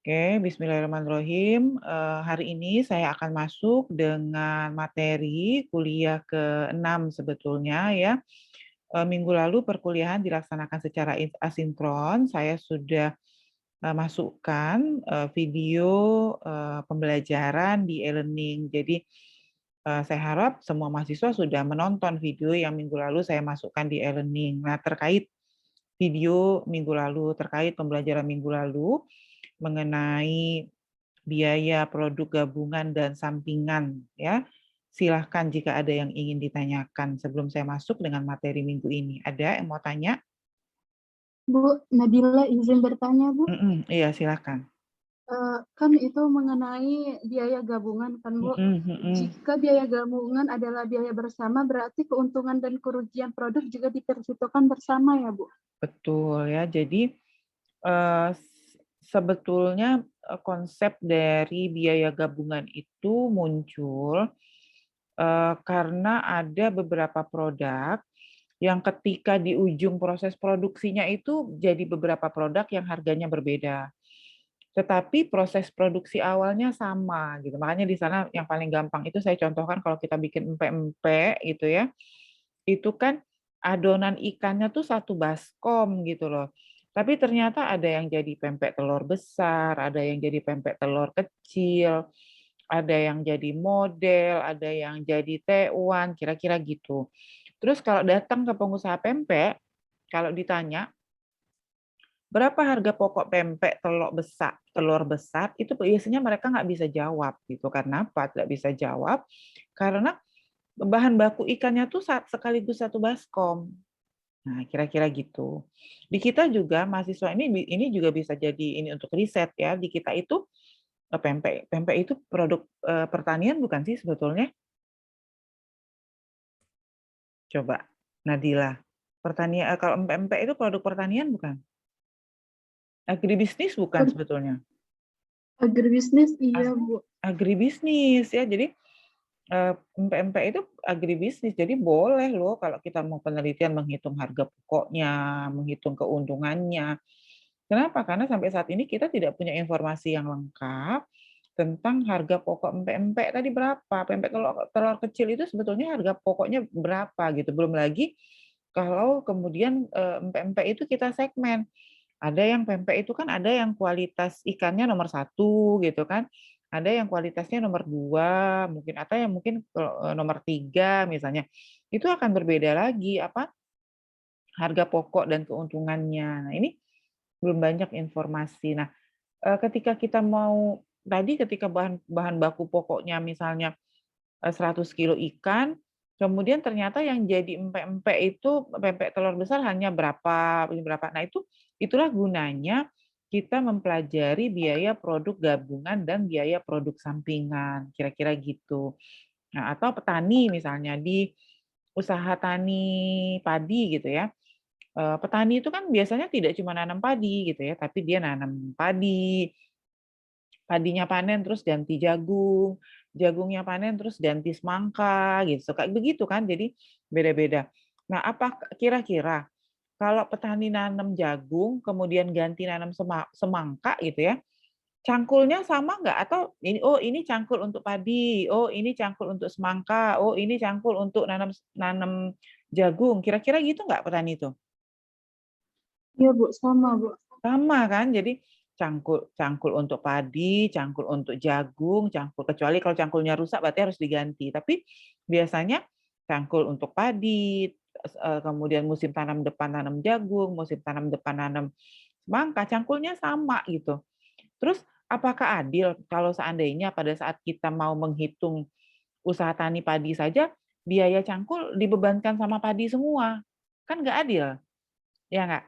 Oke, bismillahirrahmanirrahim. Hari ini saya akan masuk dengan materi kuliah ke-6 sebetulnya ya. Minggu lalu perkuliahan dilaksanakan secara asinkron. Saya sudah masukkan video pembelajaran di e-learning. Jadi saya harap semua mahasiswa sudah menonton video yang minggu lalu saya masukkan di e-learning. Nah, terkait video minggu lalu, terkait pembelajaran minggu lalu, mengenai biaya produk gabungan dan sampingan ya. Silahkan jika ada yang ingin ditanyakan sebelum saya masuk dengan materi minggu ini. Ada yang mau tanya? Bu, Nabila izin bertanya, Bu. Iya, silahkan. Kan itu mengenai biaya gabungan kan, Bu. Jika biaya gabungan adalah biaya bersama, berarti keuntungan dan kerugian produk juga diperhitungkan bersama ya, Bu? Betul ya. Jadi sebetulnya konsep dari biaya gabungan itu muncul karena ada beberapa produk yang ketika di ujung proses produksinya itu jadi beberapa produk yang harganya berbeda. Tetapi proses produksi awalnya sama gitu. Makanya di sana yang paling gampang itu saya contohkan kalau kita bikin empek-empek gitu ya. Itu kan adonan ikannya tuh satu baskom gitu loh. Tapi ternyata ada yang jadi pempek telur besar, ada yang jadi pempek telur kecil, ada yang jadi model, ada yang jadi tewan, kira-kira gitu. Terus kalau datang ke pengusaha pempek, kalau ditanya, berapa harga pokok pempek telur besar, itu biasanya mereka nggak bisa jawab gitu. Karena apa? Nggak bisa jawab, karena bahan baku ikannya tuh sekaligus satu baskom. Nah, kira-kira gitu. Di kita juga mahasiswa ini juga bisa jadi ini untuk riset ya. Di kita itu pempek pempek itu produk pertanian bukan sih sebetulnya? Coba, Nadila. Pertanian kalau empek-empek itu produk pertanian bukan? Agribisnis bukan sebetulnya? Agribisnis, iya, Bu. Agribisnis ya. Jadi empek-empek itu agribisnis. Jadi boleh loh kalau kita mau penelitian menghitung harga pokoknya, menghitung keuntungannya. Kenapa? Karena sampai saat ini kita tidak punya informasi yang lengkap tentang harga pokok empek-empek tadi berapa. Pempek telur kecil itu sebetulnya harga pokoknya berapa gitu. Belum lagi kalau kemudian empek-empek itu kita segmen. Ada yang pempek itu kan ada yang kualitas ikannya nomor 1 gitu kan. Ada yang kualitasnya nomor 2 mungkin atau yang mungkin nomor 3 misalnya. Itu akan berbeda lagi apa harga pokok dan keuntungannya. Nah, ini belum banyak informasi. Nah, ketika kita mau tadi ketika bahan bahan baku pokoknya misalnya 100 kilo ikan, kemudian ternyata yang jadi empek-empek itu pempek telur besar hanya berapa, ini berapa. Nah, itulah gunanya kita mempelajari biaya produk gabungan dan biaya produk sampingan, kira-kira gitu. Nah, atau petani misalnya di usaha tani padi gitu ya. Petani itu kan biasanya tidak cuma nanam padi gitu ya, tapi dia nanam padi, padinya panen terus ganti jagung, jagungnya panen terus ganti semangka gitu, kayak begitu kan, jadi beda-beda. Nah, apa kira-kira kalau petani nanam jagung kemudian ganti nanam semangka gitu ya, cangkulnya sama nggak? Atau ini, oh ini cangkul untuk padi, oh ini cangkul untuk semangka, oh ini cangkul untuk nanam nanam jagung, kira-kira gitu nggak petani itu? Iya, Bu, sama, Bu. Sama kan, jadi cangkul cangkul untuk padi, cangkul untuk jagung, cangkul kecuali kalau cangkulnya rusak berarti harus diganti. Tapi biasanya cangkul untuk padi, kemudian musim tanam depan nanam jagung, musim tanam depan nanam semangka, cangkulnya sama gitu. Terus apakah adil kalau seandainya pada saat kita mau menghitung usaha tani padi saja, biaya cangkul dibebankan sama padi semua? Kan nggak adil, ya nggak?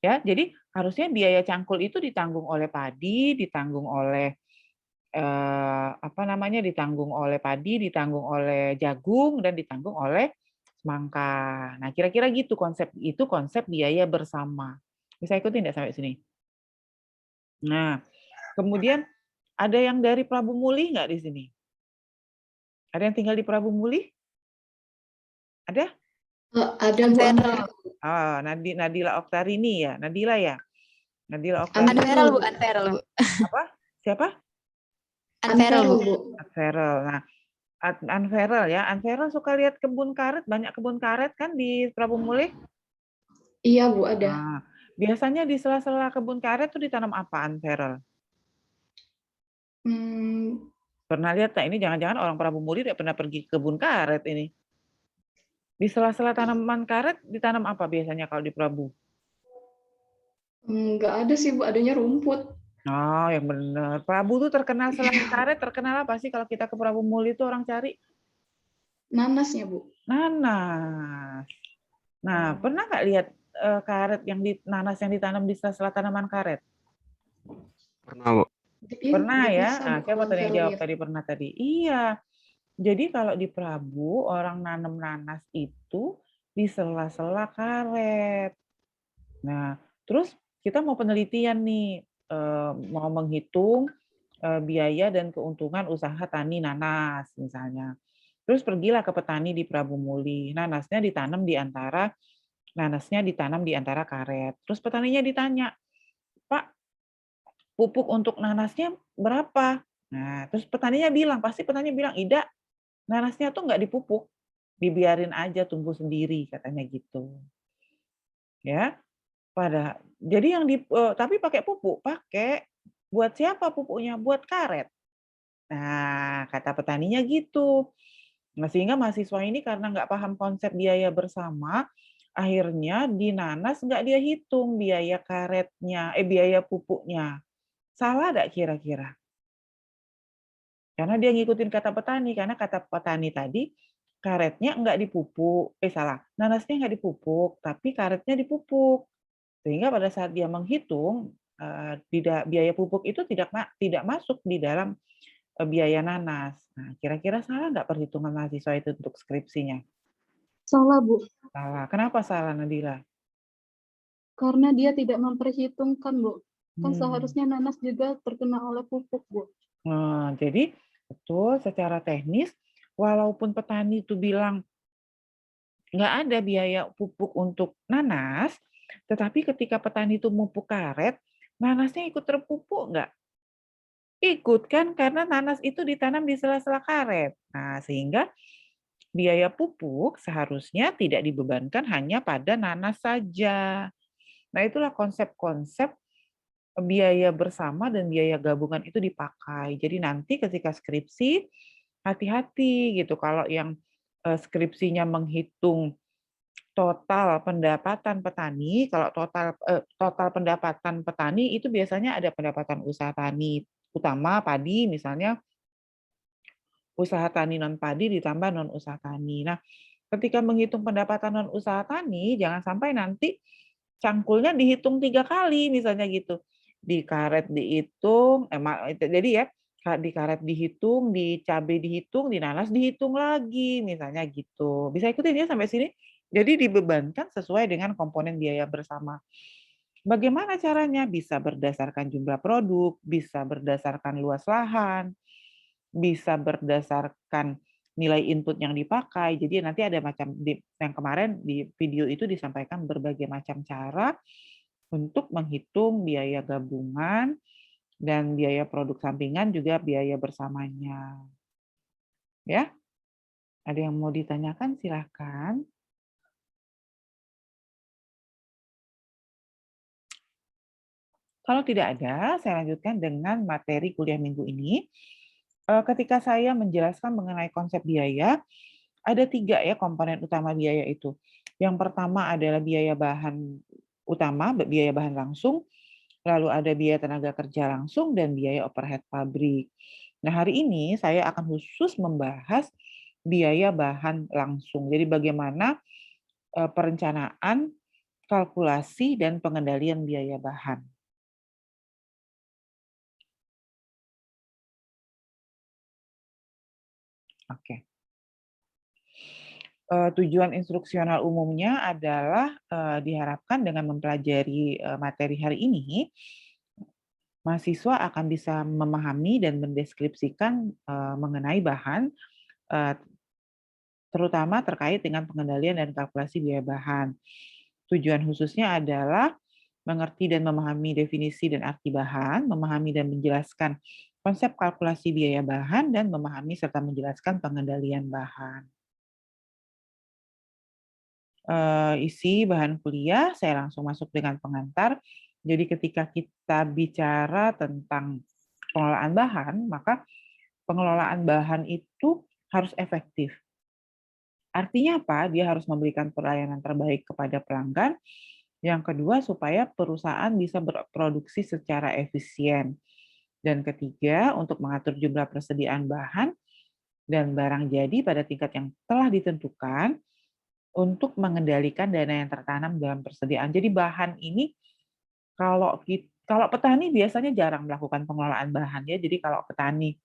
Ya, jadi harusnya biaya cangkul itu ditanggung oleh padi, ditanggung oleh, apa namanya, ditanggung oleh padi, ditanggung oleh jagung, dan ditanggung oleh semangka. Nah, kira-kira gitu konsep biaya bersama. Bisa ikutin nggak sampai sini? Nah, kemudian ada yang dari Prabu Muli nggak di sini? Ada yang tinggal di Prabu Muli? Ada? Ada, Bu, anak. Oh, Nadila Oktarini ya? Nadila ya? Nadila Okta. Unferel, Bu. Unferel, Bu. Apa? Siapa? Unferel, Bu. Unferel. Nah, Unferel ya. Unferel suka lihat kebun karet, banyak kebun karet kan di Prabu Muli? Iya, Bu, ada. Nah, biasanya di sela-sela kebun karet tuh ditanam apa, Unferel? Pernah lihat tak? Ini jangan-jangan orang Prabu Muli tidak pernah pergi ke kebun karet ini. Di sela-sela tanaman karet ditanam apa biasanya kalau di Prabu? Nggak ada sih, Bu. Adanya rumput. Oh, yang benar. Prabu tuh terkenal selain karet, terkenal apa sih kalau kita ke Prabu Muli itu orang cari? Nanasnya, Bu. Nanas. Nah, pernah nggak lihat karet yang nanas yang ditanam di sela-sela tanaman karet? Pernah, Bu. Pernah ya? Bisa, Nah, Bu, siapa kalau tadi yang Vero jawab lihat. tadi pernah tadi? Iya. Jadi kalau di Prabu, orang nanam nanas itu di sela-sela karet. Nah, terus kita mau penelitian nih, mau menghitung biaya dan keuntungan usaha tani nanas misalnya. Terus pergilah ke petani di Prabu Muli. Nanasnya ditanam di antara karet. Terus petaninya ditanya, "Pak, pupuk untuk nanasnya berapa?" Nah, terus pasti petaninya bilang, "Ida, nanasnya tuh nggak dipupuk, dibiarin aja tumbuh sendiri," katanya gitu. Ya, jadi tapi pakai pupuk, pakai. Buat siapa pupuknya? Buat karet. Nah, kata petaninya gitu. Nah, sehingga mahasiswa ini karena nggak paham konsep biaya bersama, akhirnya di nanas nggak dia hitung biaya biaya pupuknya. Salah nggak kira-kira? Karena dia ngikutin kata petani, karena kata petani tadi, karetnya nggak dipupuk, nanasnya nggak dipupuk, tapi karetnya dipupuk. Sehingga pada saat dia menghitung, biaya pupuk itu tidak masuk di dalam biaya nanas. Nah, kira-kira salah nggak perhitungan mahasiswa itu untuk skripsinya? Salah, Bu. Salah. Kenapa salah, Nadila? Karena dia tidak memperhitungkan, Bu. Kan Hmm. seharusnya nanas juga terkena oleh pupuk, Bu. Nah, jadi betul secara teknis, walaupun petani itu bilang nggak ada biaya pupuk untuk nanas, tetapi ketika petani itu memupuk karet, nanasnya ikut terpupuk nggak? Ikut kan, karena nanas itu ditanam di sela-sela karet. Nah, sehingga biaya pupuk seharusnya tidak dibebankan hanya pada nanas saja. Nah, itulah konsep-konsep biaya bersama dan biaya gabungan itu dipakai. Jadi nanti ketika skripsi, hati-hati gitu. Kalau yang skripsinya menghitung total pendapatan petani, kalau total pendapatan petani itu biasanya ada pendapatan usaha tani, utama padi misalnya, usaha tani non padi ditambah non usaha tani. Nah, ketika menghitung pendapatan non usaha tani, jangan sampai nanti cangkulnya dihitung 3 kali misalnya gitu. Di karet dihitung, jadi ya di karet dihitung, di cabai dihitung, di nanas dihitung lagi misalnya gitu. Bisa ikutin ya sampai sini? Jadi dibebankan sesuai dengan komponen biaya bersama. Bagaimana caranya? Bisa berdasarkan jumlah produk, bisa berdasarkan luas lahan, bisa berdasarkan nilai input yang dipakai. Jadi nanti ada yang kemarin di video itu disampaikan berbagai macam cara untuk menghitung biaya gabungan dan biaya produk sampingan juga biaya bersamanya. Ya, ada yang mau ditanyakan silahkan. Kalau tidak ada, saya lanjutkan dengan materi kuliah minggu ini. Ketika saya menjelaskan mengenai konsep biaya, ada 3 ya komponen utama biaya itu. Yang pertama adalah biaya bahan utama, biaya bahan langsung, lalu ada biaya tenaga kerja langsung, dan biaya overhead pabrik. Nah, hari ini saya akan khusus membahas biaya bahan langsung. Jadi bagaimana perencanaan, kalkulasi, dan pengendalian biaya bahan. Oke. Tujuan instruksional umumnya adalah diharapkan dengan mempelajari materi hari ini, mahasiswa akan bisa memahami dan mendeskripsikan mengenai bahan, terutama terkait dengan pengendalian dan kalkulasi biaya bahan. Tujuan khususnya adalah mengerti dan memahami definisi dan arti bahan, memahami dan menjelaskan konsep kalkulasi biaya bahan, dan memahami serta menjelaskan pengendalian bahan. Isi bahan kuliah, saya langsung masuk dengan pengantar. Jadi ketika kita bicara tentang pengelolaan bahan, maka pengelolaan bahan itu harus efektif. Artinya apa? Dia harus memberikan pelayanan terbaik kepada pelanggan. Yang kedua, supaya perusahaan bisa berproduksi secara efisien. Dan ketiga, untuk mengatur jumlah persediaan bahan dan barang jadi pada tingkat yang telah ditentukan untuk mengendalikan dana yang tertanam dalam persediaan. Jadi bahan ini kalau petani biasanya jarang melakukan pengelolaan bahan ya. Jadi kalau petani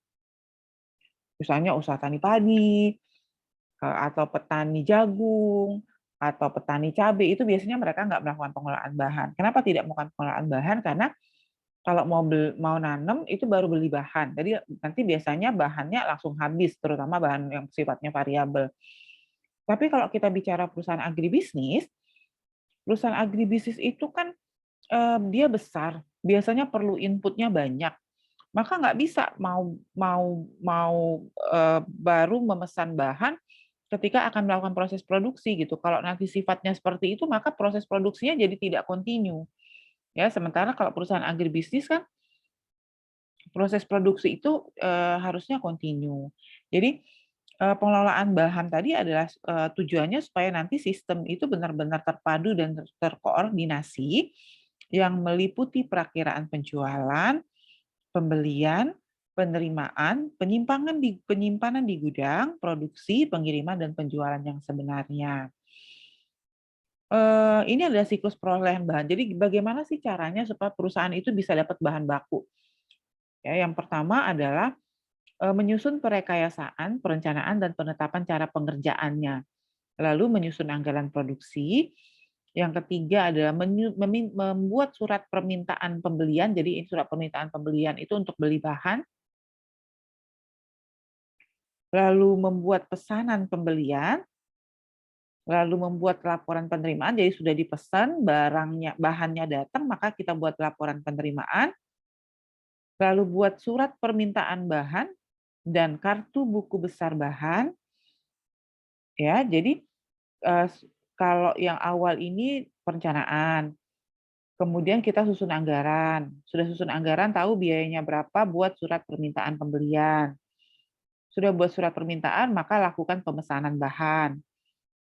misalnya usaha tani padi atau petani jagung atau petani cabai itu biasanya mereka nggak melakukan pengelolaan bahan. Kenapa tidak melakukan pengelolaan bahan? Karena kalau mau nanam itu baru beli bahan. Jadi nanti biasanya bahannya langsung habis, terutama bahan yang sifatnya variabel. Tapi kalau kita bicara perusahaan agribisnis itu kan dia besar, biasanya perlu inputnya banyak. Maka nggak bisa baru memesan bahan ketika akan melakukan proses produksi gitu. Kalau nanti sifatnya seperti itu, maka proses produksinya jadi tidak kontinu. Ya, sementara kalau perusahaan agribisnis kan proses produksi itu harusnya kontinu. Jadi pengelolaan bahan tadi adalah tujuannya supaya nanti sistem itu benar-benar terpadu dan terkoordinasi yang meliputi perakiraan penjualan, pembelian, penerimaan, penyimpanan di gudang, produksi, pengiriman, dan penjualan yang sebenarnya. Ini adalah siklus perolehan bahan. Jadi bagaimana sih caranya supaya perusahaan itu bisa dapat bahan baku? Ya, yang pertama adalah menyusun perekayasaan, perencanaan, dan penetapan cara pengerjaannya. Lalu menyusun anggaran produksi. Yang ketiga adalah membuat surat permintaan pembelian. Jadi surat permintaan pembelian itu untuk beli bahan. Lalu membuat pesanan pembelian. Lalu membuat laporan penerimaan. Jadi sudah dipesan, bahannya datang, maka kita buat laporan penerimaan. Lalu buat surat permintaan bahan dan kartu buku besar bahan. Ya, jadi kalau yang awal ini perencanaan, kemudian kita susun anggaran. Sudah susun anggaran, tahu biayanya berapa buat surat permintaan pembelian. Sudah buat surat permintaan, maka lakukan pemesanan bahan.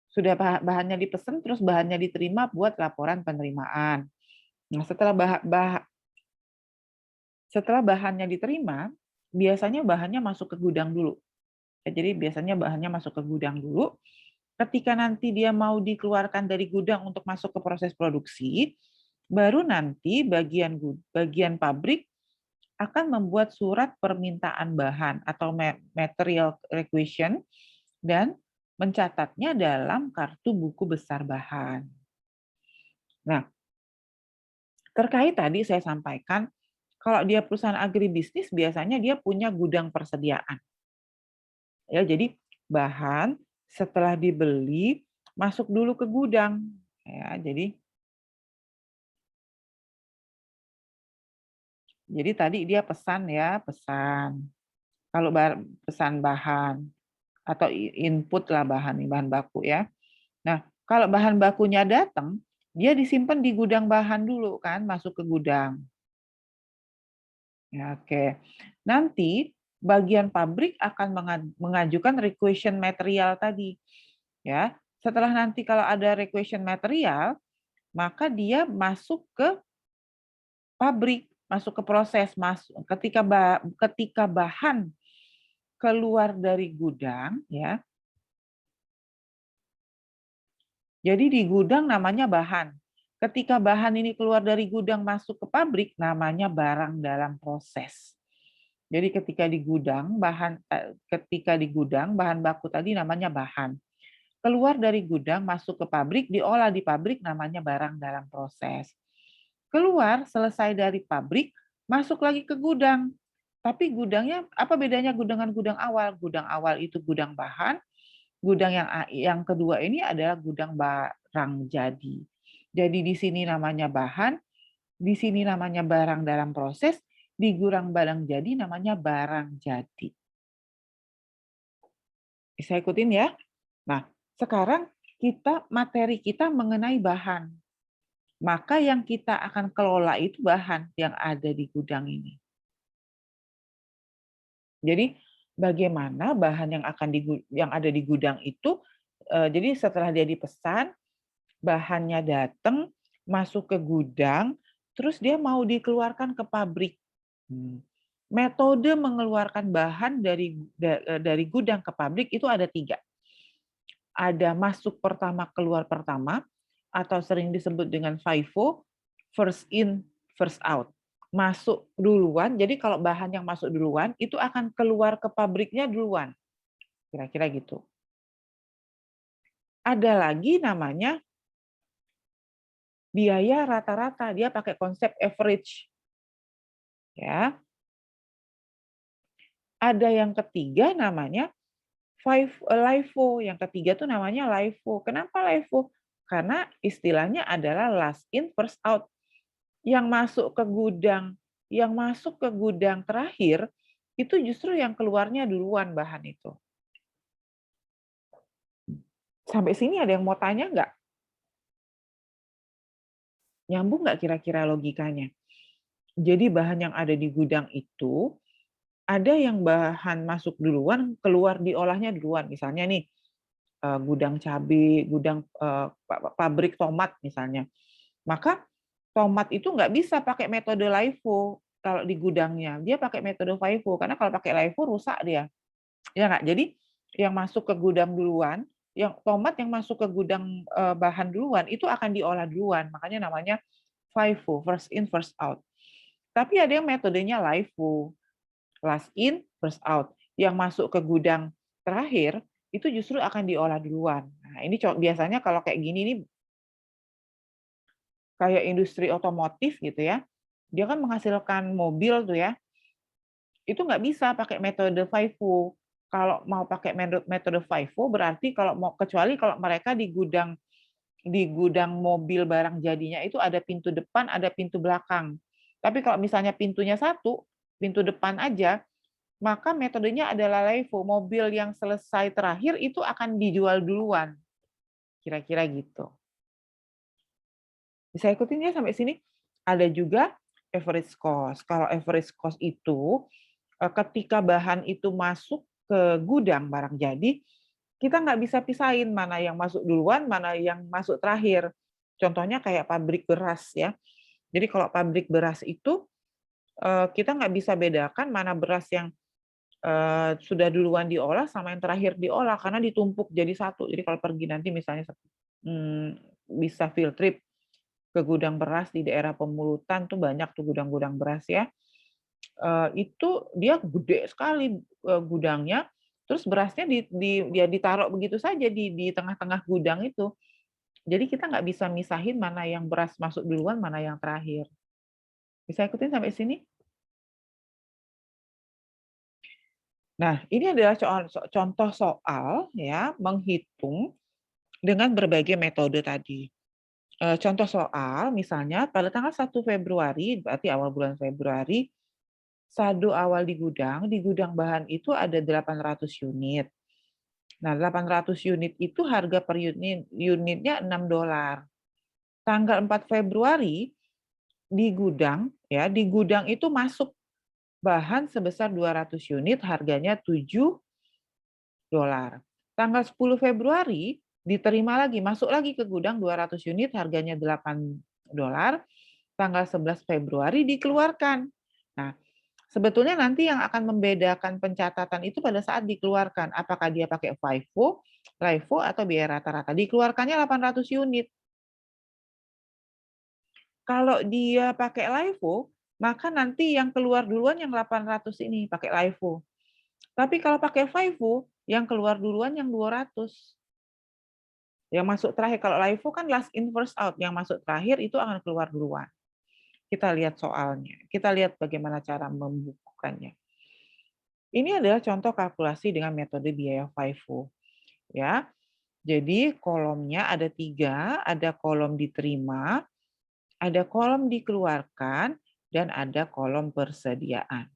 Sudah bahannya dipesan, terus bahannya diterima buat laporan penerimaan. Nah, setelah bahannya diterima, biasanya bahannya masuk ke gudang dulu. Jadi biasanya bahannya masuk ke gudang dulu. Ketika nanti dia mau dikeluarkan dari gudang untuk masuk ke proses produksi, baru nanti bagian pabrik akan membuat surat permintaan bahan atau material requisition dan mencatatnya dalam kartu buku besar bahan. Nah, terkait tadi saya sampaikan, kalau dia perusahaan agribisnis biasanya dia punya gudang persediaan. Ya, jadi bahan setelah dibeli masuk dulu ke gudang. Ya, jadi tadi dia pesan ya, pesan. Kalau pesan bahan atau input lah bahan baku ya. Nah, kalau bahan bakunya datang, dia disimpan di gudang bahan dulu kan, masuk ke gudang. Ya, oke. Nanti bagian pabrik akan mengajukan requisition material tadi. Ya, setelah nanti kalau ada requisition material, maka dia masuk ke pabrik, masuk ke proses, ketika bahan keluar dari gudang, ya. Jadi di gudang namanya bahan. Ketika bahan ini keluar dari gudang masuk ke pabrik, namanya barang dalam proses. Jadi ketika di gudang bahan baku tadi namanya bahan. Keluar dari gudang masuk ke pabrik, diolah di pabrik namanya barang dalam proses. Keluar selesai dari pabrik, masuk lagi ke gudang. Tapi gudangnya apa bedanya gudang dengan gudang awal? Gudang awal itu gudang bahan, gudang yang kedua ini adalah gudang barang jadi. Jadi di sini namanya bahan, Di sini namanya barang dalam proses, di gudang barang jadi namanya barang jadi. Bisa ikutin ya? Nah, sekarang materi kita mengenai bahan. Maka yang kita akan kelola itu bahan yang ada di gudang ini. Jadi bagaimana bahan yang ada di gudang itu, jadi setelah dia dipesan, bahannya datang, masuk ke gudang, terus dia mau dikeluarkan ke pabrik. Metode mengeluarkan bahan dari gudang ke pabrik itu ada 3. Ada masuk pertama, keluar pertama, atau sering disebut dengan FIFO, first in, first out. Masuk duluan, jadi kalau bahan yang masuk duluan, itu akan keluar ke pabriknya duluan. Kira-kira gitu. Ada lagi namanya biaya rata-rata, dia pakai konsep average. Ya. Ada yang ketiga namanya LIFO. Yang ketiga tuh namanya LIFO. Kenapa LIFO? Karena istilahnya adalah last in, first out. Yang masuk ke gudang terakhir, itu justru yang keluarnya duluan bahan itu. Sampai sini ada yang mau tanya nggak? Nyambung nggak kira-kira logikanya? Jadi bahan yang ada di gudang itu, ada yang bahan masuk duluan, keluar diolahnya duluan. Misalnya nih, gudang cabai, gudang pabrik tomat misalnya. Maka tomat itu nggak bisa pakai metode LIFO kalau di gudangnya. Dia pakai metode FIFO, karena kalau pakai LIFO rusak dia. Ya nggak? Jadi yang masuk ke gudang duluan, tomat yang masuk ke gudang bahan duluan, itu akan diolah duluan. Makanya namanya FIFO, first in, first out. Tapi ada yang metodenya LIFO, last in, first out. Yang masuk ke gudang terakhir, itu justru akan diolah duluan. Nah, ini biasanya kalau kayak gini nih, kayak industri otomotif gitu ya, dia kan menghasilkan mobil tuh ya, itu nggak bisa pakai metode FIFO. Kalau mau pakai metode FIFO berarti kecuali kalau mereka di gudang mobil barang jadinya itu ada pintu depan, ada pintu belakang. Tapi kalau misalnya pintunya satu, pintu depan aja, maka metodenya adalah LIFO. Mobil yang selesai terakhir itu akan dijual duluan. Kira-kira gitu. Bisa ikutin ya sampai sini? Ada juga average cost. Kalau average cost itu, ketika bahan itu masuk ke gudang barang jadi, kita nggak bisa pisahin mana yang masuk duluan, mana yang masuk terakhir. Contohnya kayak pabrik beras ya. Jadi kalau pabrik beras itu, kita nggak bisa bedakan mana beras yang sudah duluan diolah sama yang terakhir diolah, karena ditumpuk jadi satu. Jadi kalau pergi nanti misalnya bisa field trip ke gudang beras di daerah Pemulutan, tuh banyak tuh gudang-gudang beras ya. Itu dia gede sekali gudangnya, terus berasnya dia ditaruh begitu saja di tengah-tengah gudang itu. Jadi kita nggak bisa misahin mana yang beras masuk duluan, mana yang terakhir. Bisa ikutin sampai sini? Nah, ini adalah contoh soal ya menghitung dengan berbagai metode tadi. Contoh soal misalnya pada tanggal 1 Februari, berarti awal bulan Februari, saldo awal di gudang bahan itu ada 800 unit. Nah, 800 unit itu harga per unitnya $6. Tanggal 4 Februari di gudang itu masuk bahan sebesar 200 unit, harganya $7. Tanggal 10 Februari diterima lagi, masuk lagi ke gudang 200 unit, harganya $8. Tanggal 11 Februari dikeluarkan. Nah, sebetulnya nanti yang akan membedakan pencatatan itu pada saat dikeluarkan. Apakah dia pakai FIFO, LIFO, atau biaya rata-rata. Dikeluarkannya 800 unit. Kalau dia pakai LIFO, maka nanti yang keluar duluan yang 800 ini pakai LIFO. Tapi kalau pakai FIFO, yang keluar duluan yang 200. Yang masuk terakhir, kalau LIFO kan last in first out, yang masuk terakhir itu akan keluar duluan. Kita lihat soalnya. Kita lihat bagaimana cara membukukannya. Ini adalah contoh kalkulasi dengan metode biaya FIFO. Ya, jadi kolomnya ada 3, ada kolom diterima, Ada kolom dikeluarkan dan ada kolom persediaan.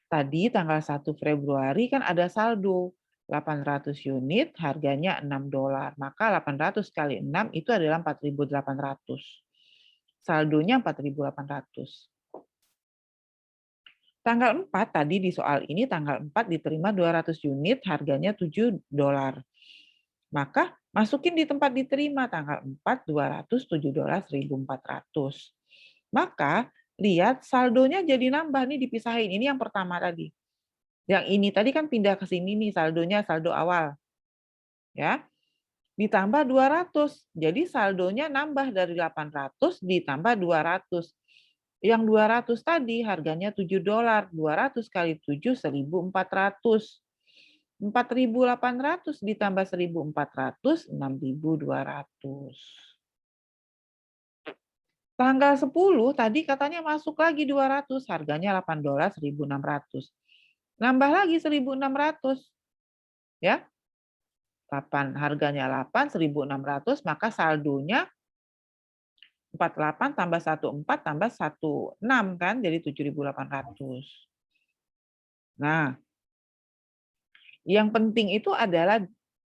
Tadi tanggal 1 Februari kan ada saldo 800 unit, harganya $6. Maka 800 kali 6 itu adalah 4.800. Saldonya 4.800. Tanggal 4 tadi di soal ini tanggal 4 diterima 200 unit, harganya $7. Maka masukin di tempat diterima tanggal 4 200 $7 1.400. Maka lihat saldonya jadi nambah nih, dipisahin. Ini yang pertama tadi. Yang ini tadi kan pindah ke sini nih saldonya, saldo awal. Ya. Ditambah 200. Jadi saldonya nambah dari 800 ditambah 200. Yang 200 tadi harganya $7. 200 kali 7 1.400. 4.800 ditambah 1.400 6.200. Tanggal 10 tadi katanya masuk lagi 200, harganya $8 1.600. Nambah lagi 1.600. Ya. 8 harganya 8 1.600, maka saldonya 48 tambah 14 tambah 16 kan, jadi 7.800. Nah, yang penting itu adalah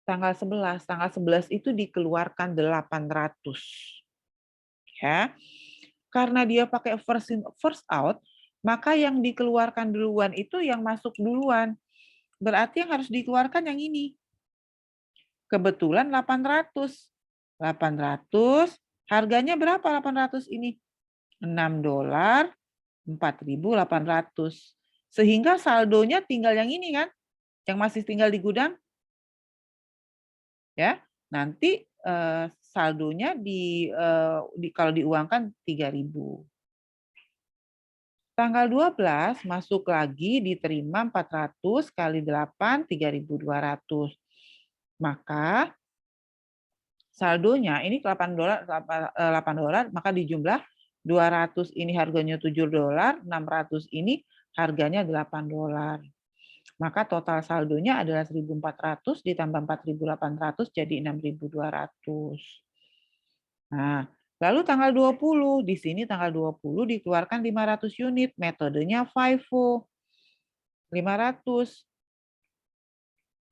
tanggal 11. Tanggal 11 itu dikeluarkan 800. Ya. Karena dia pakai first in first out, maka yang dikeluarkan duluan itu yang masuk duluan. Berarti yang harus dikeluarkan yang ini. Kebetulan 800. 800, harganya berapa 800 ini? $6, 4.800. Sehingga saldonya tinggal yang ini kan? Yang masih tinggal di gudang. Ya, nanti saldonya kalau diuangkan 3.000. Tanggal 12 masuk lagi diterima 400 kali 8 3.200. Maka saldonya ini $8, maka dijumlah 200 ini harganya $7, 600 ini harganya $8. Maka total saldonya adalah 1.400 ditambah 4.800 jadi 6.200. Nah, lalu tanggal 20, di sini tanggal 20 dikeluarkan 500 unit, metodenya FIFO. 500.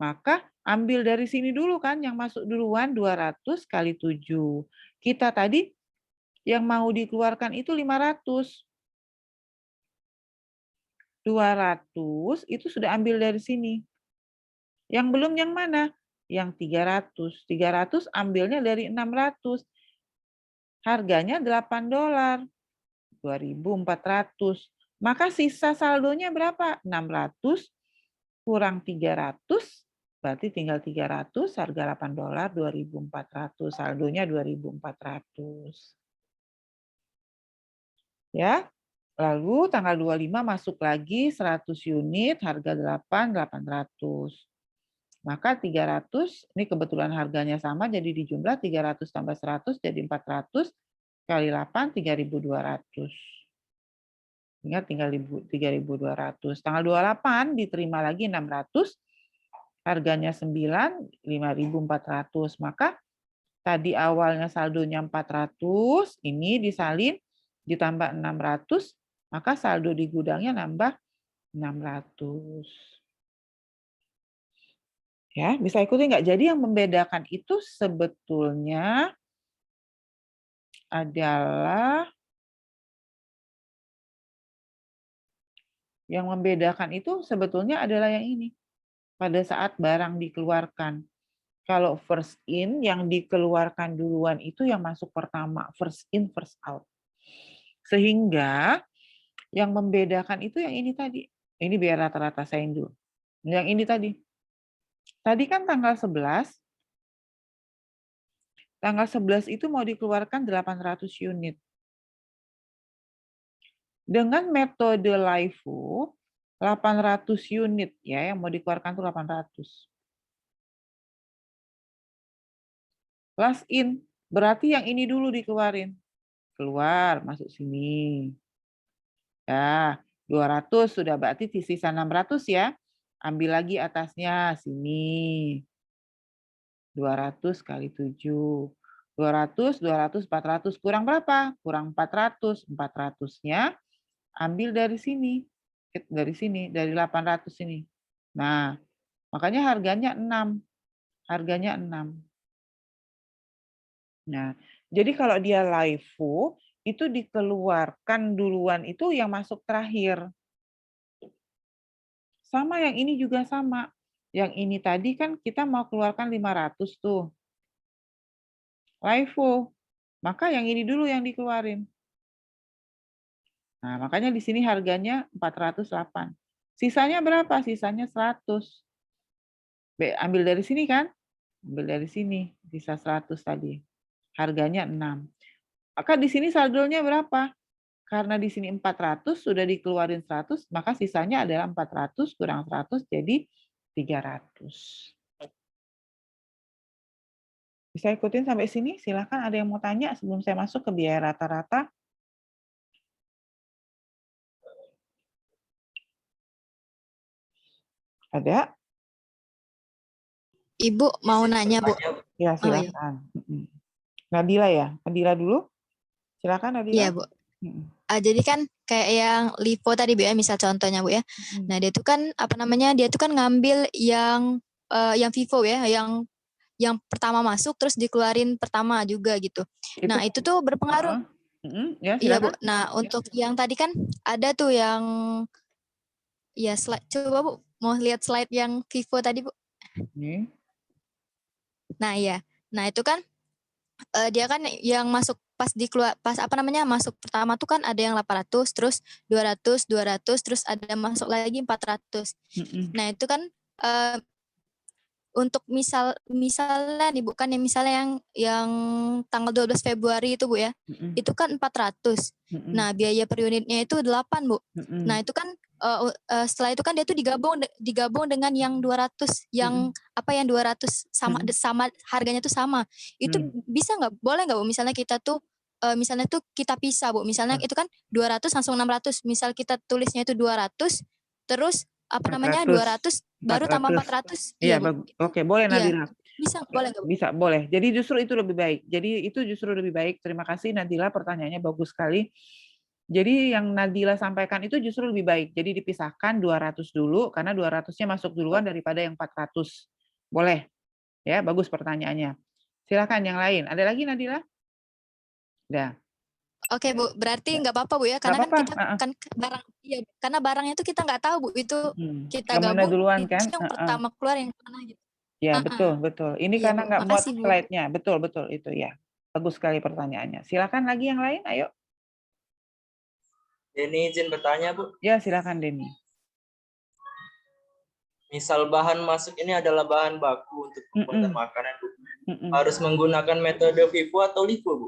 Maka ambil dari sini dulu kan yang masuk duluan 200 kali 7. Kita tadi yang mau dikeluarkan itu 500. 200 itu sudah ambil dari sini. Yang belum yang mana? Yang 300. 300 ambilnya dari 600. Harganya $8. 2.400. Maka sisa saldonya berapa? 600 kurang 300, berarti tinggal 300, harga $8, 2.400. Saldonya 2.400. Ya. Lalu tanggal 25 masuk lagi 100 unit, harga 8.800. Maka 300, ini kebetulan harganya sama, jadi dijumlah 300 tambah 100 jadi 400 kali 8 3.200. Ingat tinggal 3.200. Tanggal 28 diterima lagi 600, harganya 9, 5.400. Maka tadi awalnya saldonya 400, ini disalin ditambah 600, maka saldo di gudangnya nambah 600. Ya, bisa ikuti nggak? Jadi yang membedakan itu sebetulnya adalah yang ini. Pada saat barang dikeluarkan. Kalau first in, yang dikeluarkan duluan itu yang masuk pertama. First in, first out. Sehingga yang membedakan itu yang ini tadi. Ini biar rata-rata saya dulu. Yang ini tadi. Tadi kan tanggal 11. Tanggal 11 itu mau dikeluarkan 800 unit. Dengan metode LIFO, 800 unit ya yang mau dikeluarkan itu 800. Last in, berarti yang ini dulu dikeluarin. Keluar, masuk sini. Ya, 200 sudah berarti sisa 600 ya. Ambil lagi atasnya, sini. 200 kali 7. 200, 200, 400. Kurang berapa? Kurang 400. 400-nya ambil dari sini. Dari 800 ini. Nah, makanya harganya 6. Harganya 6. Nah, jadi kalau dia LIFO, itu dikeluarkan duluan itu yang masuk terakhir. Sama yang ini juga sama. Yang ini tadi kan kita mau keluarkan 500 tuh. LIFO. Maka yang ini dulu yang dikeluarin. Nah, makanya di sini harganya 408. Sisanya berapa? Sisanya 100. Ambil dari sini kan? Ambil dari sini, sisa 100 tadi. Harganya 6. Maka di sini saldonya berapa? Karena di sini 400 sudah dikeluarin 100, maka sisanya adalah 400 kurang 100 jadi 300. Bisa ikutin sampai sini? Silakan ada yang mau tanya sebelum saya masuk ke biaya rata-rata. Ada? Ibu mau nanya, Bu. Ya, Oh, iya. silakan. Nadila ya? Nadila dulu. Silakan Nadila. Iya, Bu. Jadi kan kayak yang LIFO tadi, Bu ya, misal contohnya, Bu ya. Nah, dia tuh kan dia tuh kan ngambil yang Vivo ya, yang pertama masuk terus dikeluarin pertama juga gitu. Nah, itu tuh berpengaruh. Ya, Iya, Bu. silakan. Nah, untuk yang tadi kan ada tuh yang ya slide. Coba, Bu, mau lihat slide yang Vivo tadi, Bu. Nih. Nah, iya. Nah, itu kan dia kan yang masuk masuk pertama tuh kan ada yang 800, terus 200, terus ada masuk lagi 400. Nah, itu kan untuk misalnya nih, bukan yang misalnya yang tanggal 12 Februari itu, Bu ya. Itu kan 400. Nah, biaya per unitnya itu 8, Bu. Nah, itu kan setelah itu kan dia tuh digabung dengan yang 200, yang 200 sama harganya tuh sama. Itu bisa nggak? Boleh nggak, Bu? Misalnya kita tuh misalnya tuh kita pisah, Bu. Misalnya itu kan 200 langsung 600. Misal kita tulisnya itu 200, terus 200 baru tambah 400. Iya, Bu. oke, boleh Nadila. Bisa, boleh nggak, Bu? Bisa, boleh. Jadi justru itu lebih baik. Terima kasih Nadila, pertanyaannya bagus sekali. Jadi yang Nadila sampaikan itu justru lebih baik. Jadi dipisahkan 200 dulu, karena 200-nya masuk duluan daripada yang 400. Boleh. Ya, bagus pertanyaannya. Silakan yang lain. Ada lagi Nadila? Udah. Oke, Bu, berarti nggak apa-apa, Bu ya, karena kan kita kan karena barangnya itu kita nggak tahu, Bu, itu kita yang mana gabung duluan itu kan? yang pertama keluar yang mana gitu. Ya, betul. Ini Iya, karena Bu. nggak muat Makasih, Bu. slide-nya. Betul itu ya. Bagus sekali pertanyaannya. Silakan lagi yang lain, ayo. Denny izin bertanya, Bu. Ya, silakan Denny. Misal bahan masuk ini adalah bahan baku untuk pembuatan makanan, Bu. Harus menggunakan metode Vivo atau LIFO, Bu?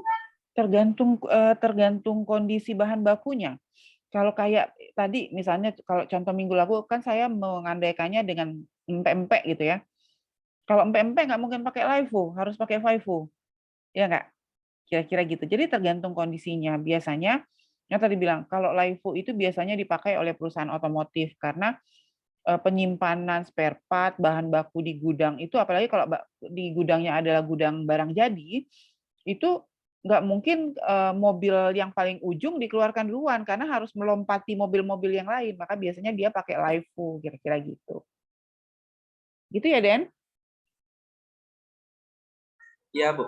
Tergantung kondisi bahan bakunya. Kalau kayak tadi misalnya kalau contoh minggu lalu kan saya mengandaikannya dengan empek-empek gitu ya. Kalau empek-empek nggak mungkin pakai LIFO, harus pakai FIFO. Ya nggak? Kira-kira gitu. Jadi tergantung kondisinya. Biasanya yang tadi bilang kalau LIFO itu biasanya dipakai oleh perusahaan otomotif karena penyimpanan spare part, bahan baku di gudang itu, apalagi kalau di gudangnya adalah gudang barang jadi, itu nggak mungkin mobil yang paling ujung dikeluarkan duluan karena harus melompati mobil-mobil yang lain. Maka biasanya dia pakai LIFO, kira-kira gitu. Gitu ya, Den? Iya, Bu.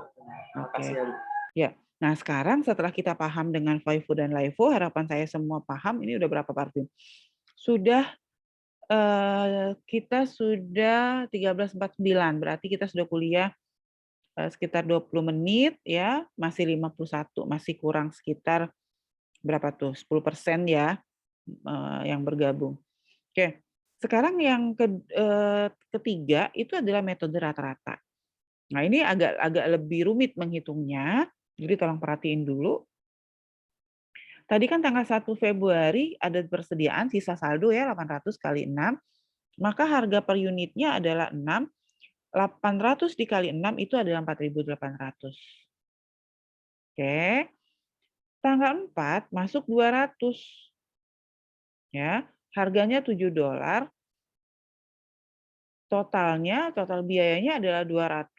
Makasih ya, Bu. Ya. Nah, sekarang setelah kita paham dengan FIFO dan LIFO, harapan saya semua paham. Ini udah berapa Parvin? Kita sudah 13.49, berarti kita sudah kuliah sekitar 20 menit ya, masih 51, masih kurang sekitar berapa tuh? 10% ya yang bergabung. Oke. Sekarang yang ketiga itu adalah metode rata-rata. Nah, ini agak lebih rumit menghitungnya. Jadi tolong perhatiin dulu. Tadi kan tanggal 1 Februari ada persediaan sisa saldo ya 800 kali 6. Maka harga per unitnya adalah 6. 800 dikali 6 itu adalah 4.800. Oke. Tanggal 4 masuk 200. Ya, harganya $7. Total biayanya adalah 200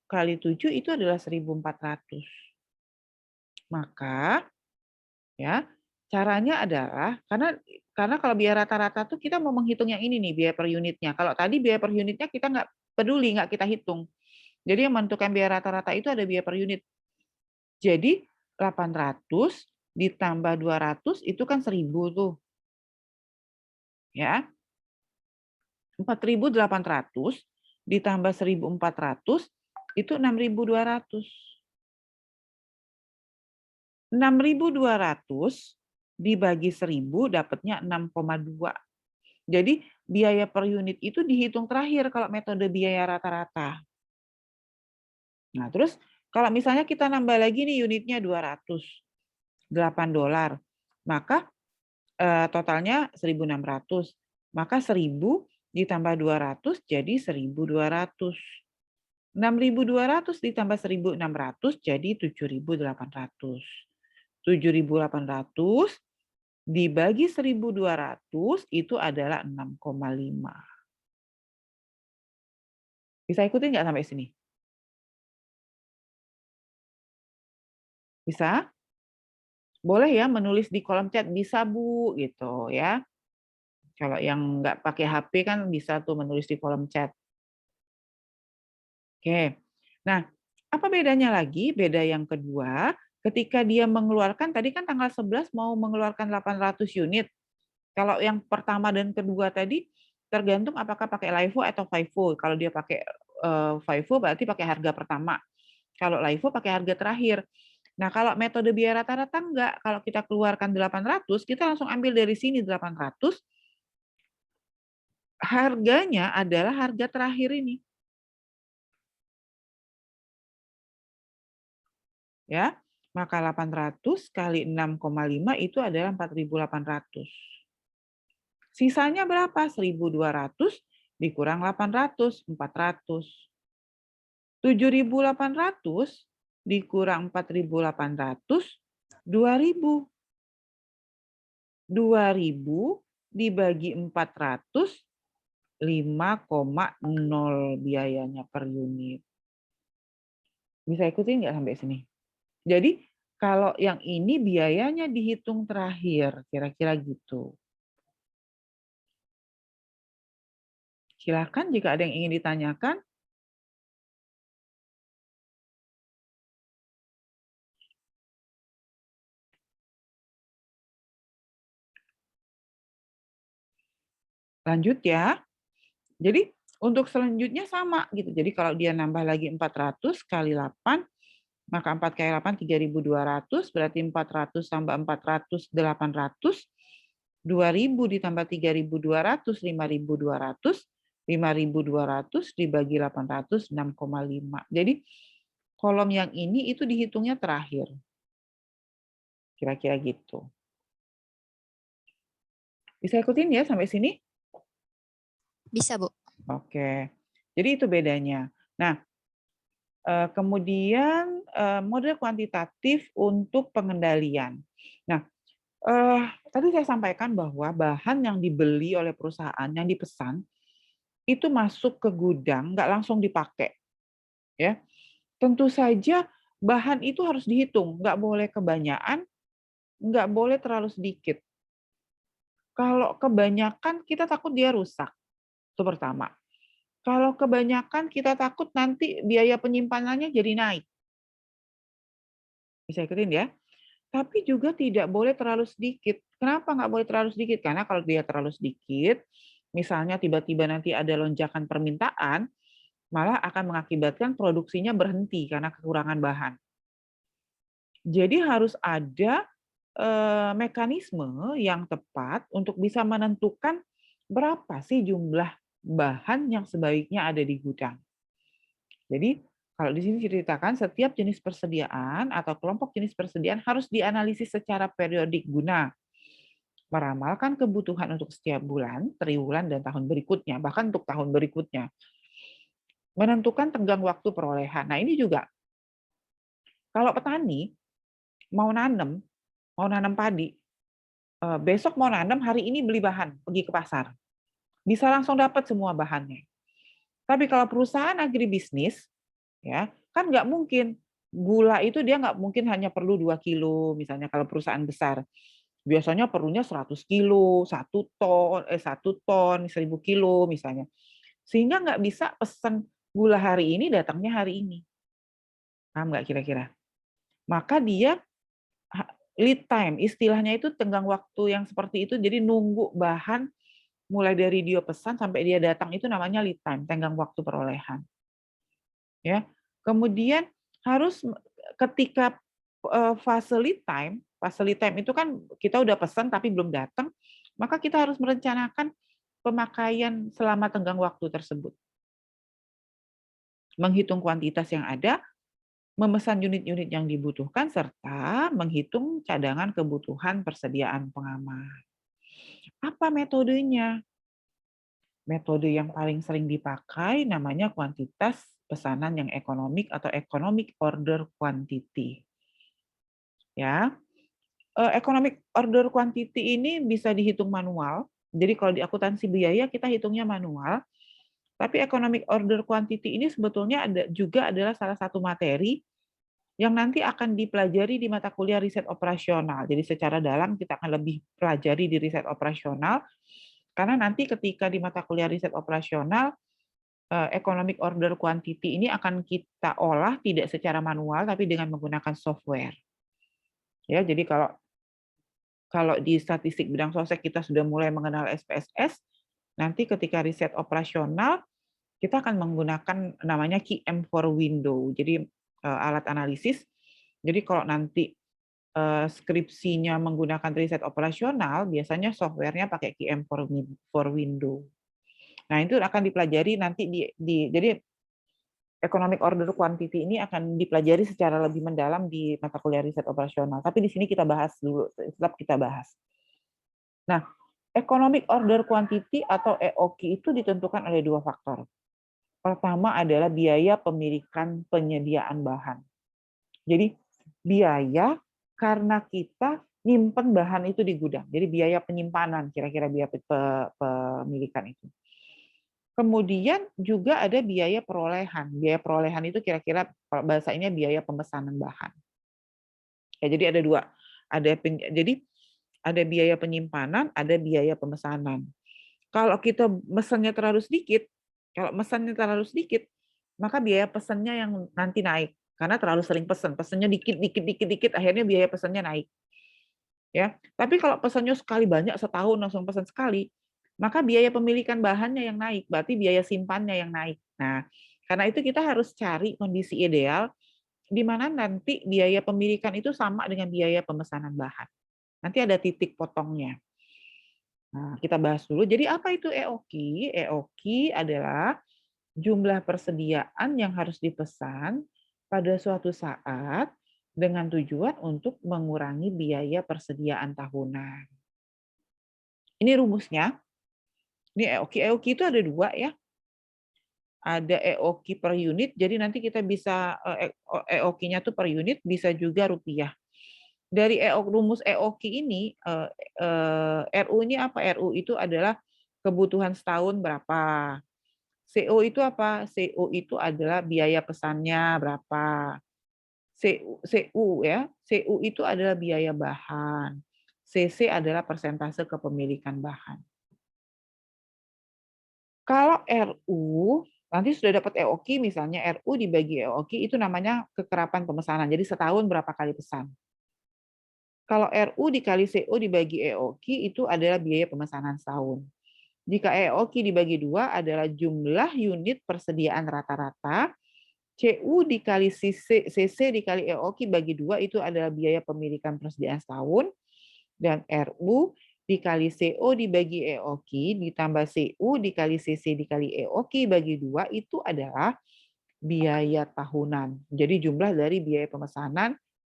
kali 7 itu adalah 1.400. Maka ya, caranya adalah karena kalau biaya rata-rata tuh kita mau menghitung yang ini nih, biaya per unitnya. Kalau tadi biaya per unitnya kita nggak peduli, nggak kita hitung. Jadi yang menentukan biaya rata-rata itu ada biaya per unit. Jadi 800 ditambah 200 itu kan 1.000 tuh. Ya. 4.800 ditambah 1.400 itu 6.200. 6.200 dibagi 1.000 dapatnya 6,2. Jadi biaya per unit itu dihitung terakhir kalau metode biaya rata-rata. Nah, terus kalau misalnya kita nambah lagi nih unitnya 200, $8, maka totalnya 1.600. Maka 1.000 ditambah 200 jadi 1.200. 6.200 ditambah 1.600 jadi 7.800. 7.800 dibagi 1.200 itu adalah 6,5. Bisa ikutin nggak sampai sini? Bisa? Boleh ya menulis di kolom chat, bisa Bu, gitu ya. Kalau yang nggak pakai HP kan bisa tuh menulis di kolom chat. Oke. Nah, apa bedanya lagi? Beda yang kedua, ketika dia mengeluarkan, tadi kan tanggal 11 mau mengeluarkan 800 unit. Kalau yang pertama dan kedua tadi, tergantung apakah pakai LIFO atau FIFO. Kalau dia pakai FIFO berarti pakai harga pertama. Kalau LIFO pakai harga terakhir. Nah, kalau metode biaya rata-rata enggak. Kalau kita keluarkan 800, kita langsung ambil dari sini 800. Harganya adalah harga terakhir ini. Ya, maka 800 kali 6,5 itu adalah 4.800. Sisanya berapa? 1.200 dikurang 800, 400. 7.800 dikurang 4.800, 2.000. 2.000 dibagi 400, 5,0 biayanya per unit. Bisa ikutin nggak sampai sini? Jadi kalau yang ini biayanya dihitung terakhir, kira-kira gitu. Silakan jika ada yang ingin ditanyakan. Lanjut ya. Jadi untuk selanjutnya sama gitu. Jadi kalau dia nambah lagi 400 kali 8, maka 4 kali 8 3.200, berarti 400 tambah 400 800, 2.000 ditambah 3.200 5.200, 5.200 dibagi 800 6,5. Jadi kolom yang ini itu dihitungnya terakhir. Kira-kira gitu. Bisa ikutin ya sampai sini? Bisa, Bu. Oke. Jadi itu bedanya. Nah, kemudian model kuantitatif untuk pengendalian. Nah, tadi saya sampaikan bahwa bahan yang dibeli oleh perusahaan, yang dipesan, itu masuk ke gudang, nggak langsung dipakai. Ya, tentu saja bahan itu harus dihitung, nggak boleh kebanyakan, nggak boleh terlalu sedikit. Kalau kebanyakan, kita takut dia rusak. Itu pertama. Kalau kebanyakan, kita takut nanti biaya penyimpanannya jadi naik. Bisa ikutin ya? Tapi juga tidak boleh terlalu sedikit. Kenapa nggak boleh terlalu sedikit? Karena kalau dia terlalu sedikit, misalnya tiba-tiba nanti ada lonjakan permintaan, malah akan mengakibatkan produksinya berhenti karena kekurangan bahan. Jadi harus ada mekanisme yang tepat untuk bisa menentukan berapa sih jumlah bahan yang sebaiknya ada di gudang. Jadi kalau di sini diceritakan setiap jenis persediaan atau kelompok jenis persediaan harus dianalisis secara periodik guna meramalkan kebutuhan untuk setiap bulan, triwulan, dan tahun berikutnya, bahkan untuk tahun berikutnya. Menentukan tenggang waktu perolehan. Nah ini juga, kalau petani mau nanam padi, besok mau nanam, hari ini beli bahan, pergi ke pasar. Bisa langsung dapat semua bahannya. Tapi kalau perusahaan agribisnis, Ya, kan nggak mungkin. Gula itu dia nggak mungkin hanya perlu 2 kilo, misalnya kalau perusahaan besar. Biasanya perlunya 100 kilo, 1 ton, 1000 kilo misalnya. Sehingga nggak bisa pesan gula hari ini, datangnya hari ini. Paham nggak kira-kira? Maka dia lead time, istilahnya itu tenggang waktu yang seperti itu, jadi nunggu bahan mulai dari dia pesan sampai dia datang itu namanya lead time, tenggang waktu perolehan. Ya. Kemudian harus ketika fase lead time itu kan kita udah pesan tapi belum datang, maka kita harus merencanakan pemakaian selama tenggang waktu tersebut. Menghitung kuantitas yang ada, memesan unit-unit yang dibutuhkan, serta menghitung cadangan kebutuhan persediaan pengaman. Apa metodenya? Metode yang paling sering dipakai namanya kuantitas pesanan yang ekonomik atau economic order quantity. Ya, economic order quantity ini bisa dihitung manual. Jadi kalau di akuntansi biaya kita hitungnya manual. Tapi economic order quantity ini sebetulnya juga adalah salah satu materi yang nanti akan dipelajari di mata kuliah riset operasional. Jadi secara dalam kita akan lebih pelajari di riset operasional, karena nanti ketika di mata kuliah riset operasional, economic order quantity ini akan kita olah tidak secara manual, tapi dengan menggunakan software. Ya, jadi kalau di statistik bidang sosek kita sudah mulai mengenal SPSS, nanti ketika riset operasional, kita akan menggunakan namanya QM4 window. Jadi alat analisis. Jadi kalau nanti skripsinya menggunakan riset operasional, biasanya softwarenya pakai QM4 window. Nah, itu akan dipelajari nanti jadi economic order quantity ini akan dipelajari secara lebih mendalam di mata kuliah riset operasional. Tapi di sini kita bahas dulu, tetap kita bahas. Nah, economic order quantity atau EOQ itu ditentukan oleh 2 faktor. Pertama adalah biaya pemilikan penyediaan bahan. Jadi biaya karena kita nyimpen bahan itu di gudang. Jadi biaya penyimpanan, kira-kira biaya pemilikan itu. Kemudian juga ada biaya perolehan. Biaya perolehan itu kira-kira bahasa ini biaya pemesanan bahan. Ya, jadi ada 2. Jadi ada biaya penyimpanan, ada biaya pemesanan. Kalau kita mesennya terlalu sedikit, maka biaya pesannya yang nanti naik karena terlalu sering pesannya dikit, akhirnya biaya pesannya naik. Ya, tapi kalau pesannya sekali banyak setahun langsung pesan sekali, maka biaya pemilikan bahannya yang naik, berarti biaya simpannya yang naik. Nah, karena itu kita harus cari kondisi ideal di mana nanti biaya pemilikan itu sama dengan biaya pemesanan bahan. Nanti ada titik potongnya. Nah, kita bahas dulu. Jadi apa itu EOQ? EOQ adalah jumlah persediaan yang harus dipesan pada suatu saat dengan tujuan untuk mengurangi biaya persediaan tahunan. Ini rumusnya. Ini EOQ. EOQ itu ada 2 ya. Ada EOQ per unit, jadi nanti kita bisa EOQ-nya tuh per unit, bisa juga rupiah. Dari rumus EOQ ini, RU ini apa? RU itu adalah kebutuhan setahun berapa. CO itu apa? CO itu adalah biaya pesannya berapa. CU ya. CU itu adalah biaya bahan. CC adalah persentase kepemilikan bahan. Kalau RU, nanti sudah dapat EOQ misalnya, RU dibagi EOQ itu namanya kekerapan pemesanan. Jadi setahun berapa kali pesan. Kalau RU dikali CO dibagi EOQ itu adalah biaya pemesanan setahun. Jika EOQ dibagi 2 adalah jumlah unit persediaan rata-rata, CU dikali CC dikali EOQ bagi 2 itu adalah biaya pemilikan persediaan setahun, dan RU dikali CO dibagi EOQ ditambah CU dikali CC dikali EOQ bagi 2 itu adalah biaya tahunan. Jadi jumlah dari biaya pemesanan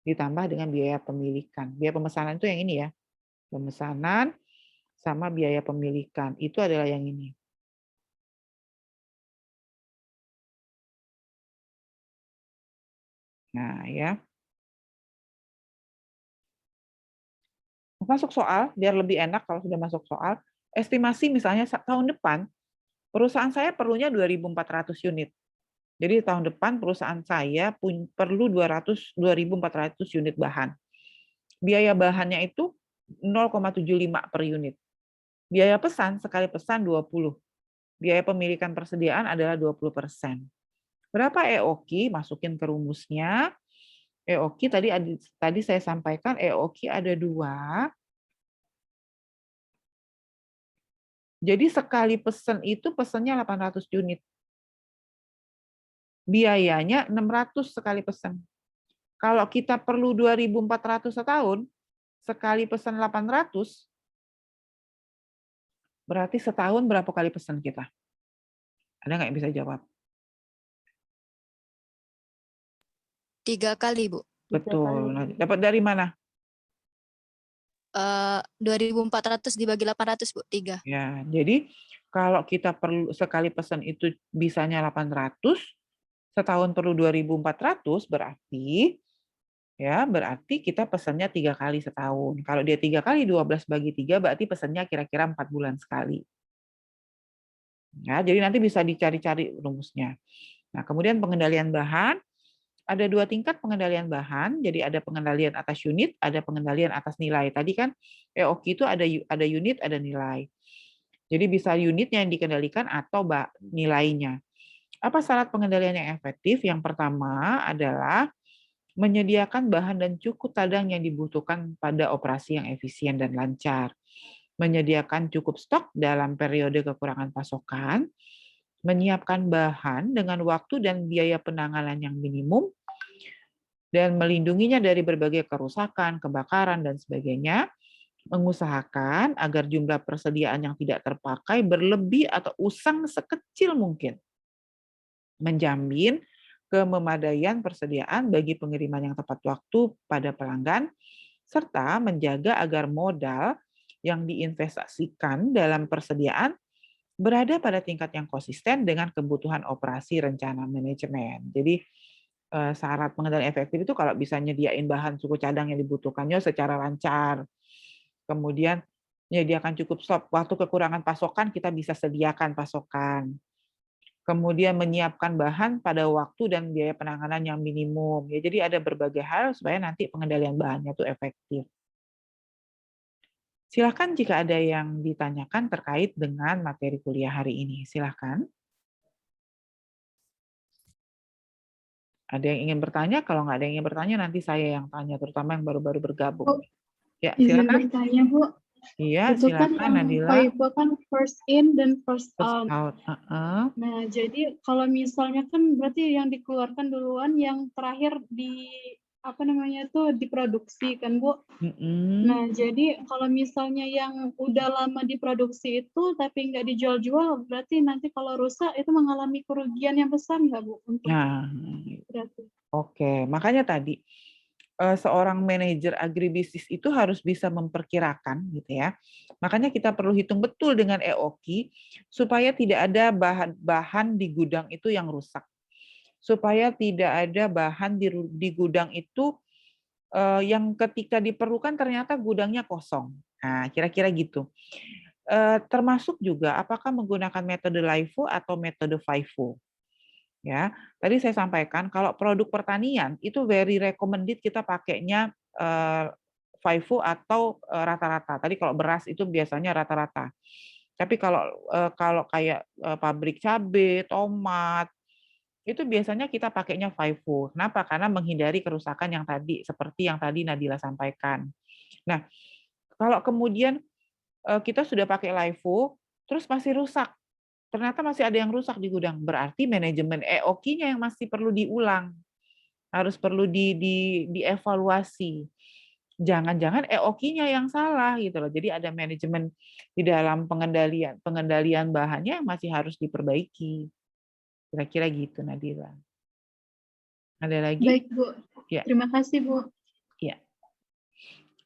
ditambah dengan biaya pemilikan. Biaya pemesanan itu yang ini ya. Pemesanan sama biaya pemilikan. Itu adalah yang ini. Nah, ya. Masuk soal, biar lebih enak kalau sudah masuk soal. Estimasi misalnya tahun depan, perusahaan saya perlunya 2.400 unit. Jadi tahun depan perusahaan saya perlu 2.400 unit bahan. Biaya bahannya itu 0,75 per unit. Biaya pesan, sekali pesan 20. Biaya pemilikan persediaan adalah 20%. Berapa EOQ? Masukin ke rumusnya. EOQ tadi saya sampaikan EOQ ada 2. Jadi sekali pesan itu pesannya 800 unit. Biayanya 600 sekali pesan. Kalau kita perlu 2.400 setahun, sekali pesan 800, berarti setahun berapa kali pesan kita? Ada nggak yang bisa jawab? 3 kali, Bu. Betul. Nah, dapat dari mana? 2.400 dibagi 800, Bu, 3. Ya, jadi kalau kita perlu sekali pesan itu bisanya 800, setahun perlu 2.400, berarti kita pesannya 3 kali setahun. Kalau dia 3 kali 12 bagi 3, berarti pesannya kira-kira 4 bulan sekali. Ya, jadi nanti bisa dicari-cari rumusnya. Nah, kemudian pengendalian bahan, ada 2 tingkat pengendalian bahan. Jadi ada pengendalian atas unit, ada pengendalian atas nilai. Tadi kan EOQ itu ada unit, ada nilai. Jadi bisa unitnya yang dikendalikan atau nilainya. Apa syarat pengendalian yang efektif? Yang pertama adalah menyediakan bahan dan cukup cadangan yang dibutuhkan pada operasi yang efisien dan lancar. Menyediakan cukup stok dalam periode kekurangan pasokan, menyiapkan bahan dengan waktu dan biaya penanganan yang minimum, dan melindunginya dari berbagai kerusakan, kebakaran, dan sebagainya, mengusahakan agar jumlah persediaan yang tidak terpakai berlebih atau usang sekecil mungkin, menjamin kememadaian persediaan bagi pengiriman yang tepat waktu pada pelanggan, serta menjaga agar modal yang diinvestasikan dalam persediaan berada pada tingkat yang konsisten dengan kebutuhan operasi rencana manajemen. Jadi syarat pengendalian efektif itu kalau bisa nyediain bahan suku cadang yang dibutuhkannya secara lancar, kemudian menyediakan cukup stok, waktu kekurangan pasokan kita bisa sediakan pasokan, kemudian menyiapkan bahan pada waktu dan biaya penanganan yang minimum. Ya, jadi ada berbagai hal supaya nanti pengendalian bahannya itu efektif. Silakan jika ada yang ditanyakan terkait dengan materi kuliah hari ini. Silakan. Ada yang ingin bertanya? Kalau nggak ada yang ingin bertanya, nanti saya yang tanya, terutama yang baru-baru bergabung. Oh, ya, izin silakan. bertanya, Bu. Iya, Itu kan silakan Nadila. FIFO kan first in dan first out. Nah, jadi kalau misalnya kan berarti yang dikeluarkan duluan, yang terakhir diproduksi kan, Bu. Nah, jadi kalau misalnya yang udah lama diproduksi itu tapi nggak dijual-jual, berarti nanti kalau rusak itu mengalami kerugian yang besar nggak, Bu? Oke, makanya tadi seorang manajer agribisnis itu harus bisa memperkirakan, gitu ya. Makanya kita perlu hitung betul dengan EOQ supaya tidak ada bahan di gudang itu yang rusak, supaya tidak ada bahan di gudang itu yang ketika diperlukan ternyata gudangnya kosong. Nah, kira-kira gitu. Termasuk juga apakah menggunakan metode LIFO atau metode FIFO. Ya, tadi saya sampaikan kalau produk pertanian itu very recommended kita pakainya FIFO atau rata-rata. Tadi kalau beras itu biasanya rata-rata. Tapi kalau kayak pabrik cabai, tomat, itu biasanya kita pakainya FIFO. Kenapa? Karena menghindari kerusakan yang tadi, seperti yang tadi Nadila sampaikan. Nah, kalau kemudian kita sudah pakai LIFO, terus masih rusak, ternyata masih ada yang rusak di gudang, berarti manajemen EOQ-nya yang masih perlu diulang, harus perlu dievaluasi. Jangan-jangan EOQ-nya yang salah gitu loh. Jadi ada manajemen di dalam pengendalian bahannya yang masih harus diperbaiki. Kira-kira gitu, Nadila. Ada lagi? Baik, Bu. Ya. Terima kasih, Bu. Ya.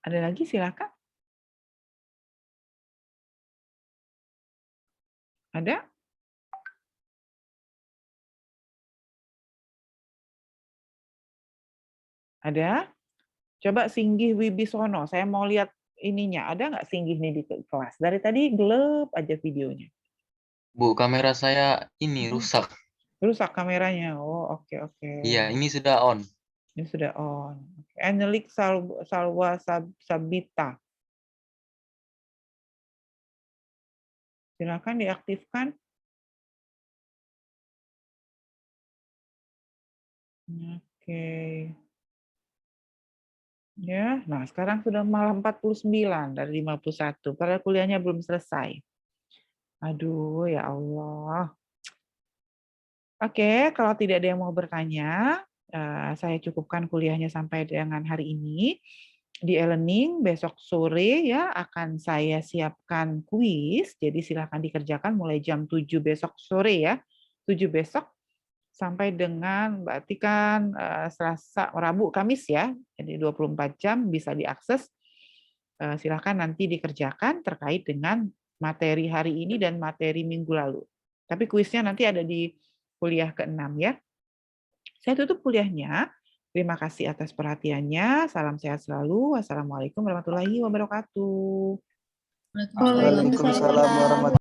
Ada lagi? Silakan. Ada? Ada? Coba Singgih Wibisono. Saya mau lihat ininya. Ada nggak Singgih nih di kelas? Dari tadi gelap aja videonya. Bu, kamera saya ini rusak. Rusak kameranya. Oh, oke. Iya, ini sudah on. Ini sudah on. Enelik Salwa Sabita. Silakan diaktifkan. Oke. Ya, nah sekarang sudah malah 49 dari 51. Padahal kuliahnya belum selesai. Aduh, ya Allah. Oke, kalau tidak ada yang mau bertanya, saya cukupkan kuliahnya sampai dengan hari ini. Di e-learning besok sore ya akan saya siapkan kuis. Jadi silakan dikerjakan mulai jam 7 besok sore ya. 7 besok sampai dengan berarti kan Selasa, Rabu, Kamis ya. Jadi 24 jam bisa diakses. Silakan nanti dikerjakan terkait dengan materi hari ini dan materi minggu lalu. Tapi kuisnya nanti ada di kuliah ke-6 ya. Saya tutup kuliahnya. Terima kasih atas perhatiannya. Salam sehat selalu. Wassalamualaikum warahmatullahi wabarakatuh. Waalaikumsalam warahmatullahi